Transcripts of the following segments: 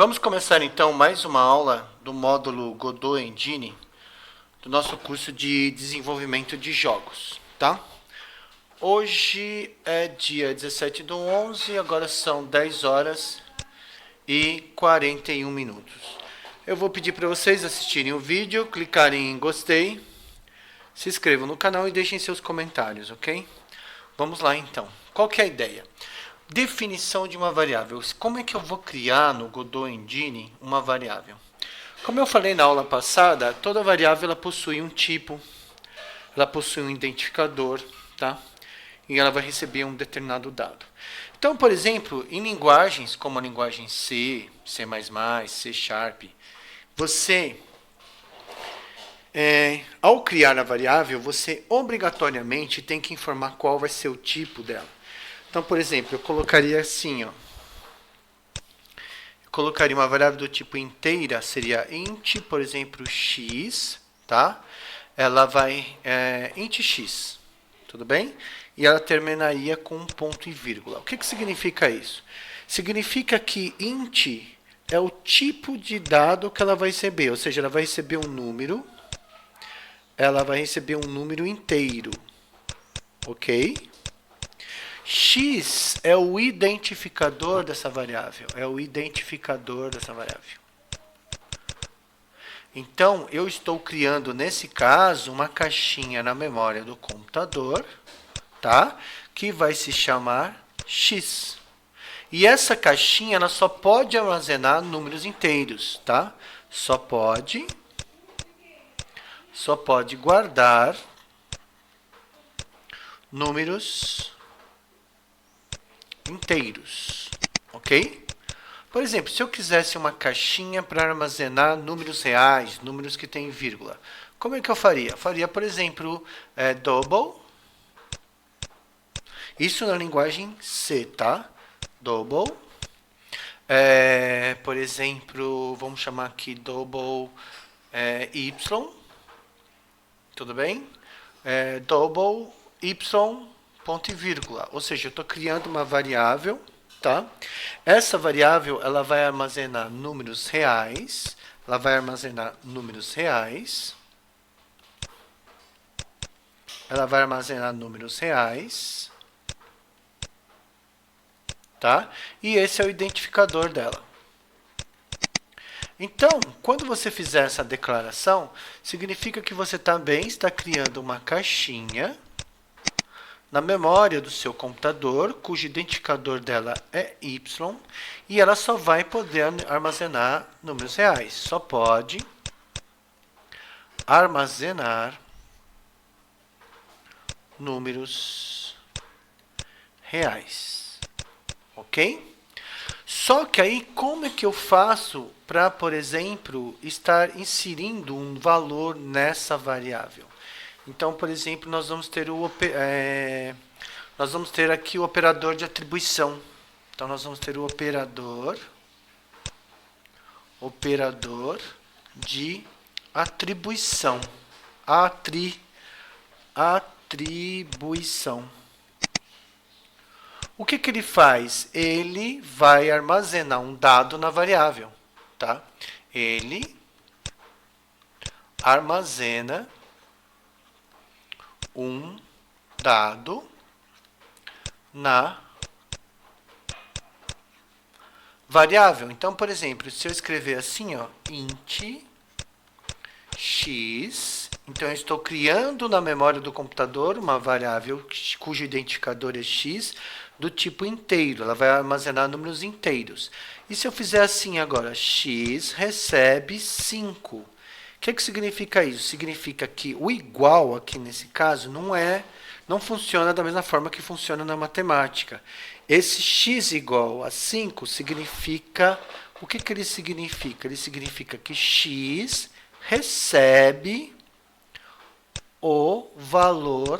Vamos começar então mais uma aula do módulo Godot Engine do nosso curso de desenvolvimento de jogos, tá? Hoje é dia 17/11, agora são 10 horas e 41 minutos. Eu vou pedir para vocês assistirem o vídeo, clicarem em gostei, se inscrevam no canal e deixem seus comentários, ok? Vamos lá então. Qual que é a ideia? Definição de uma variável. Como é que eu vou criar no Godot Engine uma variável? Como eu falei na aula passada, toda variável ela possui um tipo, ela possui um identificador, tá? E ela vai receber um determinado dado. Então, por exemplo, em linguagens como a linguagem C, C++, C Sharp, você, ao criar a variável, você obrigatoriamente tem que informar qual vai ser o tipo dela. Então, por exemplo, eu colocaria assim, ó. Eu colocaria uma variável do tipo inteira, seria int, por exemplo, x, tá? Ela vai int x, tudo bem? E ela terminaria com um ponto e vírgula. O que significa isso? Significa que int é o tipo de dado que ela vai receber, ou seja, ela vai receber um número, ela vai receber um número inteiro, ok? X é o identificador dessa variável. É o identificador dessa variável. Então, eu estou criando, nesse caso, uma caixinha na memória do computador, tá? Que vai se chamar X. E essa caixinha ela só pode armazenar números inteiros, tá? Só pode guardar números inteiros, ok? Por exemplo, se eu quisesse uma caixinha para armazenar números reais, números que têm vírgula, como é que eu faria? Eu faria, por exemplo, double, isso na linguagem C, tá? Double, por exemplo, vamos chamar aqui double y, tudo bem? Double y ponto e vírgula, ou seja, eu estou criando uma variável, tá? Essa variável ela vai armazenar números reais, tá? E esse é o identificador dela. Então, quando você fizer essa declaração, significa que você também está criando uma caixinha na memória do seu computador, cujo identificador dela é y, e ela só vai poder armazenar números reais. Só pode armazenar números reais. Ok? Só que aí, como é que eu faço para, por exemplo, estar inserindo um valor nessa variável? Então, por exemplo, nós vamos ter aqui o operador de atribuição. Então, nós vamos ter o operador de atribuição. Atribuição. O que ele faz? Ele vai armazenar um dado na variável, tá? Ele armazena um dado na variável. Então, por exemplo, se eu escrever assim, ó, int x, então eu estou criando na memória do computador uma variável cujo identificador é x do tipo inteiro. Ela vai armazenar números inteiros. E se eu fizer assim agora, x recebe 5. O que significa isso? Significa que o igual aqui nesse caso não funciona da mesma forma que funciona na matemática. Esse x igual a 5 significa... O que ele significa? Ele significa que x recebe o valor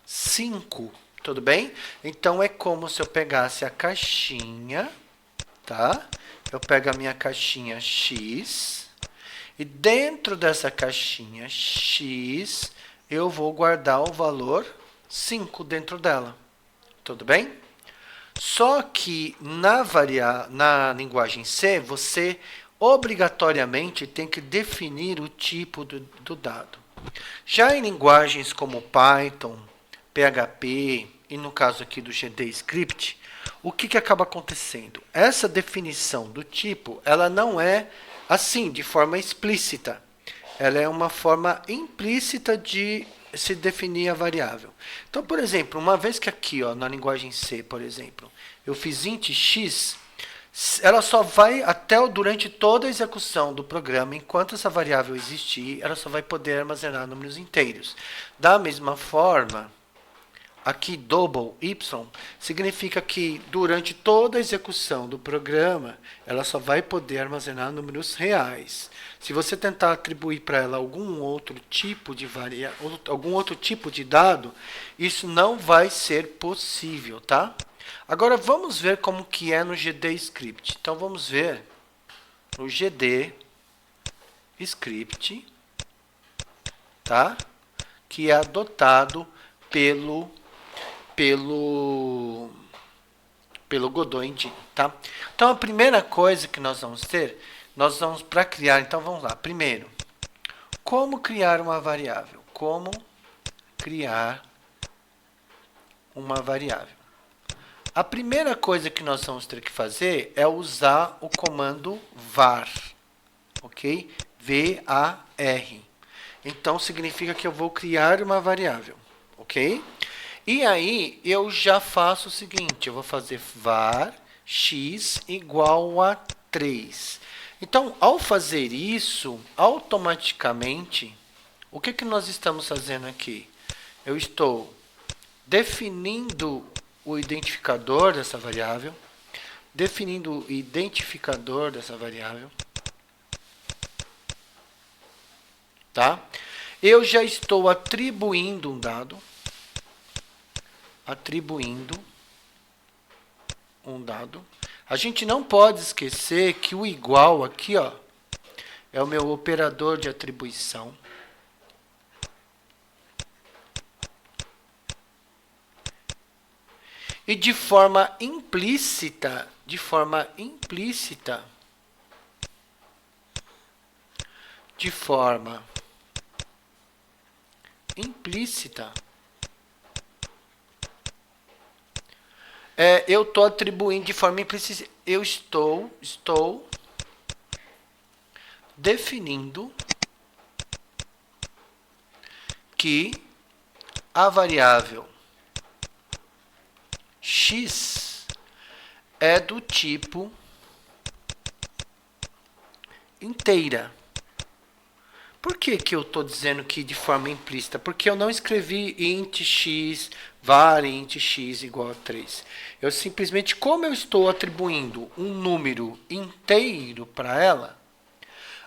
5. Tudo bem? Então, é como se eu pegasse a caixinha, tá? Eu pego a minha caixinha x... E dentro dessa caixinha x, eu vou guardar o valor 5 dentro dela. Tudo bem? Só que na linguagem C, você obrigatoriamente tem que definir o tipo do dado. Já em linguagens como Python, PHP e no caso aqui do GDScript, o que acaba acontecendo? Essa definição do tipo, ela não é assim, de forma explícita. Ela é uma forma implícita de se definir a variável. Então, por exemplo, uma vez que aqui, ó, na linguagem C, por exemplo, eu fiz int x, ela só vai durante toda a execução do programa, enquanto essa variável existir, ela só vai poder armazenar números inteiros. Da mesma forma, aqui double y significa que durante toda a execução do programa, ela só vai poder armazenar números reais. Se você tentar atribuir para ela algum outro tipo de dado, isso não vai ser possível, tá? Agora vamos ver como que é no GDScript. Então vamos ver no GDScript, tá? Que é adotado pelo Godot Engine, tá? Então a primeira coisa que nós vamos ter, nós vamos para criar, então vamos lá. Primeiro, como criar uma variável? Como criar uma variável? A primeira coisa que nós vamos ter que fazer é usar o comando var, ok? V-A-R. Então significa que eu vou criar uma variável, ok? E aí eu já faço o seguinte, eu vou fazer var x igual a 3. Então, ao fazer isso, automaticamente, o que nós estamos fazendo aqui? Eu estou definindo o identificador dessa variável, definindo o identificador dessa variável, tá? Eu já estou atribuindo um dado, A gente não pode esquecer que o igual aqui, ó, é o meu operador de atribuição. E de forma implícita, eu estou atribuindo de forma implícita, eu estou definindo que a variável x é do tipo inteira. Por que eu estou dizendo que de forma implícita? Porque eu não escrevi int x, var int x igual a 3. Eu simplesmente, como eu estou atribuindo um número inteiro para ela,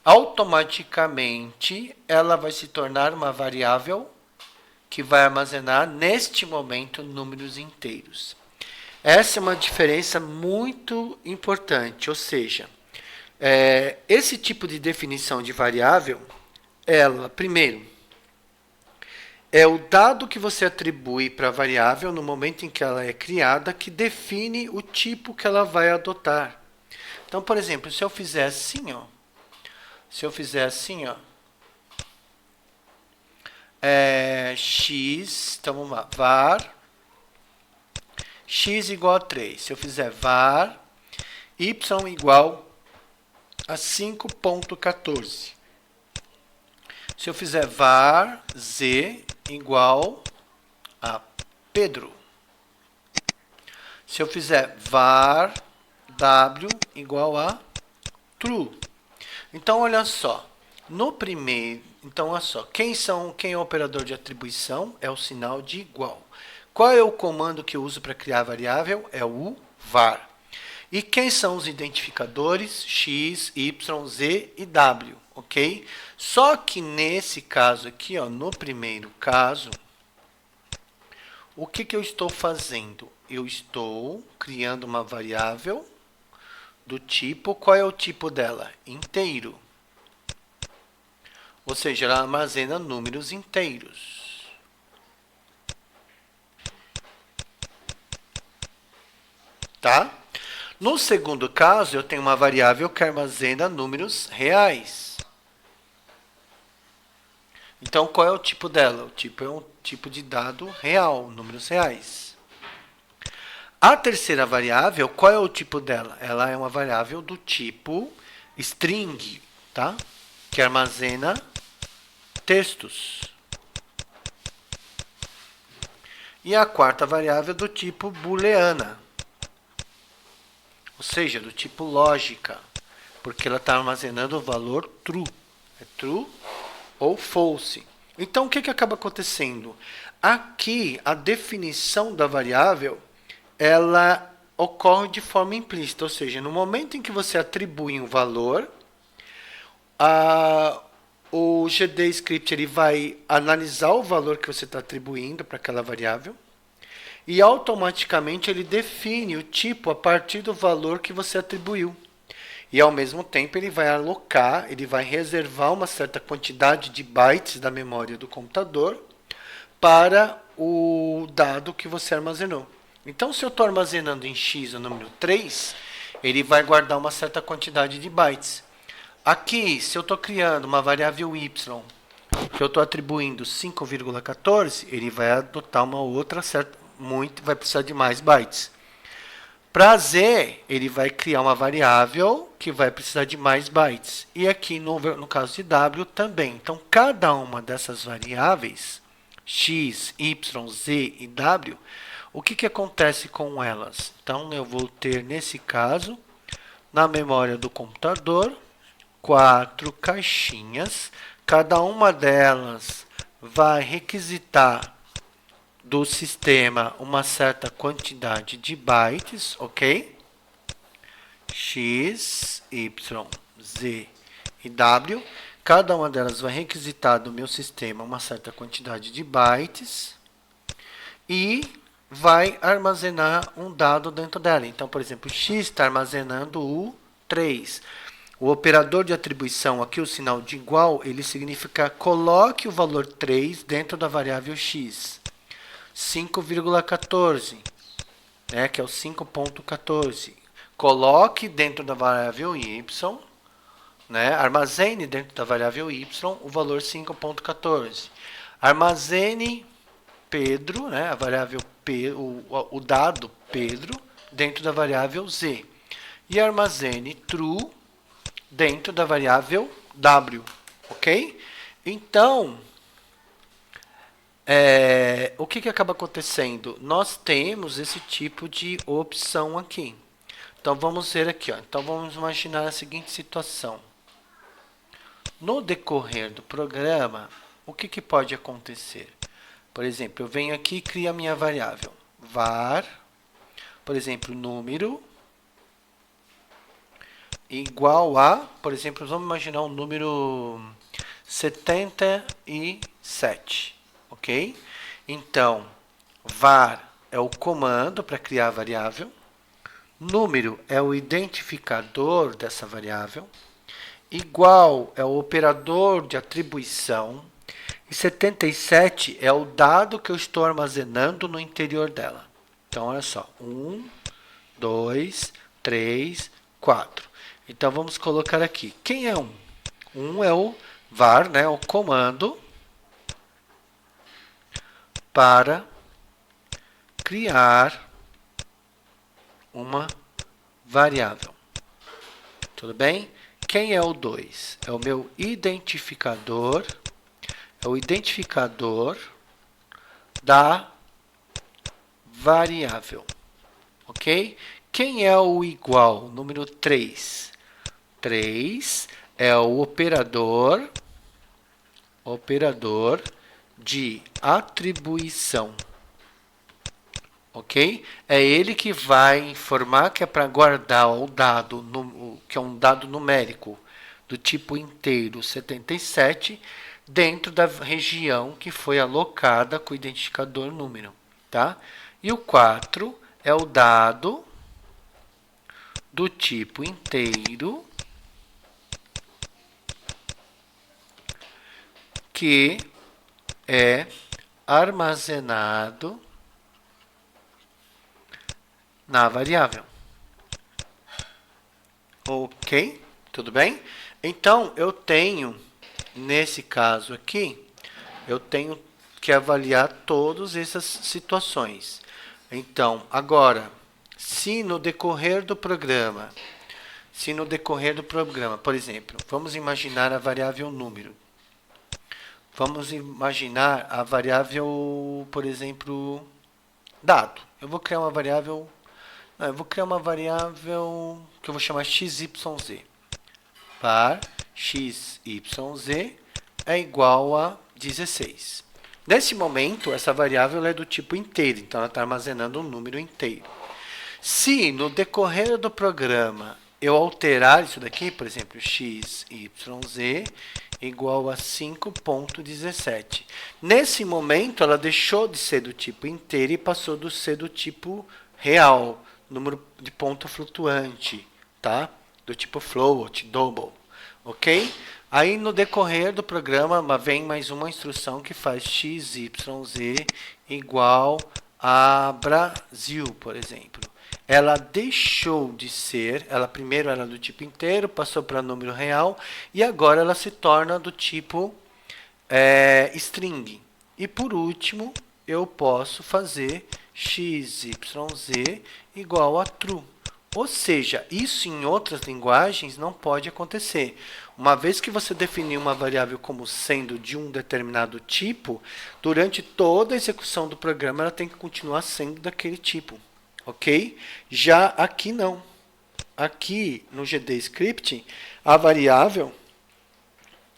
automaticamente ela vai se tornar uma variável que vai armazenar, neste momento, números inteiros. Essa é uma diferença muito importante, ou seja, esse tipo de definição de variável, ela, primeiro, é o dado que você atribui para a variável no momento em que ela é criada, que define o tipo que ela vai adotar. Então, por exemplo, se eu fizer assim, ó, x, então vamos lá, var x igual a 3. Se eu fizer var y igual a 5.14. Se eu fizer var z igual a Pedro. Se eu fizer var w igual a true. Então, olha só. No primeiro, então, olha só. Quem é o operador de atribuição? É o sinal de igual. Qual é o comando que eu uso para criar a variável? É o var. E quem são os identificadores? X, Y, Z e W, ok? Só que nesse caso aqui, ó, no primeiro caso, o que eu estou fazendo? Eu estou criando uma variável do tipo, qual é o tipo dela? Inteiro. Ou seja, ela armazena números inteiros. tá? No segundo caso, eu tenho uma variável que armazena números reais. Então, qual é o tipo dela? O tipo é um tipo de dado real, números reais. A terceira variável, qual é o tipo dela? Ela é uma variável do tipo string, tá? Que armazena textos. E a quarta variável do tipo booleana, ou seja, do tipo lógica, porque ela está armazenando o valor true. É true ou false. Então, o que acaba acontecendo? Aqui, a definição da variável, ela ocorre de forma implícita, ou seja, no momento em que você atribui um valor, o GDScript ele vai analisar o valor que você está atribuindo para aquela variável e automaticamente ele define o tipo a partir do valor que você atribuiu. E ao mesmo tempo ele vai alocar, ele vai reservar uma certa quantidade de bytes da memória do computador para o dado que você armazenou. Então, se eu estou armazenando em X o número 3, ele vai guardar uma certa quantidade de bytes. Aqui, se eu estou criando uma variável y, que eu estou atribuindo 5,14, ele vai adotar uma outra certa, vai precisar de mais bytes. Para Z, ele vai criar uma variável que vai precisar de mais bytes. E aqui, no caso de W, também. Então, cada uma dessas variáveis, X, Y, Z e W, o que acontece com elas? Então, eu vou ter, nesse caso, na memória do computador, 4 caixinhas. Cada uma delas vai requisitar do sistema uma certa quantidade de bytes, ok? X, Y, Z e W. Cada uma delas vai requisitar do meu sistema uma certa quantidade de bytes e vai armazenar um dado dentro dela. Então, por exemplo, X está armazenando o 3. O operador de atribuição, aqui o sinal de igual, ele significa coloque o valor 3 dentro da variável X. 5,14, né, que é o 5.14. Coloque dentro da variável y, né, armazene dentro da variável y o valor 5.14. Armazene Pedro, né, a variável P, o dado Pedro, dentro da variável z. E armazene true dentro da variável w, ok? Então, o que acaba acontecendo? Nós temos esse tipo de opção aqui. Então, vamos ver aqui. Ó. Então, vamos imaginar a seguinte situação. No decorrer do programa, o que pode acontecer? Por exemplo, eu venho aqui e crio a minha variável. Var, por exemplo, número igual a, por exemplo, vamos imaginar um número 77. Ok? Então, var é o comando para criar a variável. Número é o identificador dessa variável. Igual é o operador de atribuição. E 77 é o dado que eu estou armazenando no interior dela. Então, olha só. 1, 2, 3, 4. Então, vamos colocar aqui. Quem é 1? 1 é o var, né, o comando para criar uma variável. Tudo bem? Quem é o 2? É o meu identificador, é o identificador da variável. Ok? Quem é o igual? Número 3. 3 é o operador de atribuição. Ok? É ele que vai informar que é para guardar o dado, que é um dado numérico do tipo inteiro 77, dentro da região que foi alocada com o identificador número. Tá? E o 4 é o dado do tipo inteiro que é armazenado na variável. Ok? Tudo bem? Então, eu tenho, nesse caso aqui, eu tenho que avaliar todas essas situações. Então, agora, se no decorrer do programa, por exemplo, vamos imaginar a variável número. Vamos imaginar a variável, por exemplo, dado. Eu vou criar uma variável que eu vou chamar XYZ. Par XYZ é igual a 16. Nesse momento, essa variável é do tipo inteiro, então ela está armazenando um número inteiro. Se no decorrer do programa eu alterar isso daqui, por exemplo, XYZ igual a 5.17. Nesse momento, ela deixou de ser do tipo inteiro e passou a ser do tipo real, número de ponto flutuante, tá? Do tipo float, double, ok? Aí no decorrer do programa vem mais uma instrução que faz XYZ igual a Brasil, por exemplo. Ela deixou de ser, ela primeiro era do tipo inteiro, passou para número real e agora ela se torna do tipo string. E por último, eu posso fazer XYZ igual a true. Ou seja, isso em outras linguagens não pode acontecer. Uma vez que você definiu uma variável como sendo de um determinado tipo, durante toda a execução do programa ela tem que continuar sendo daquele tipo. Ok? Já aqui não. Aqui no GDScript, a variável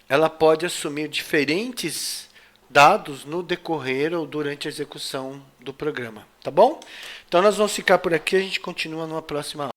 ela pode assumir diferentes dados no decorrer ou durante a execução do programa. Tá bom? Então nós vamos ficar por aqui, a gente continua numa próxima aula.